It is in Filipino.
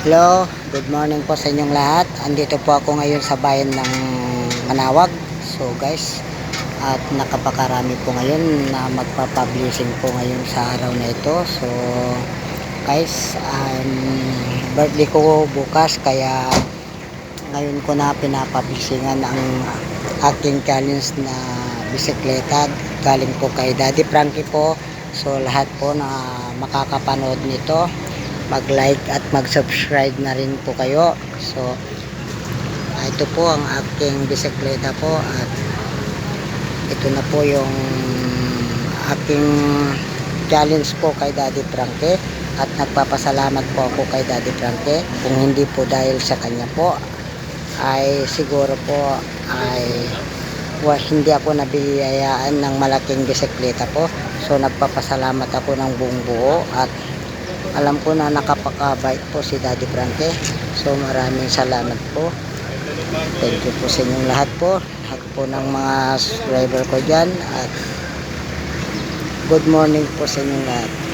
Hello, good morning po sa inyong lahat. Andito po ako ngayon sa bayan ng Manawag. So guys, at nakapakarami po ngayon na magpa-publishing po ngayon sa araw na ito. So guys, birthday ko bukas kaya ngayon ko na pinapublishingan ang aking challenge na bisikleta. Galing po kay Daddy Frankie po. So lahat po na makakapanood nito, mag-like at mag-subscribe na rin po kayo. So ito po ang aking bisikleta po at ito na po yung aking challenge po kay Daddy Frankie at nagpapasalamat po ako kay Daddy Frankie. Kung hindi po dahil sa kanya po ay siguro po ay hindi ako nabiyayaan ng malaking bisikleta po. So nagpapasalamat ako ng buong buo at alam ko na nakapakabait po si Daddy Frankie. So maraming salamat po. Thank you po sa inyong lahat po. Lahat po ng mga subscriber ko dyan. At good morning po sa inyong lahat.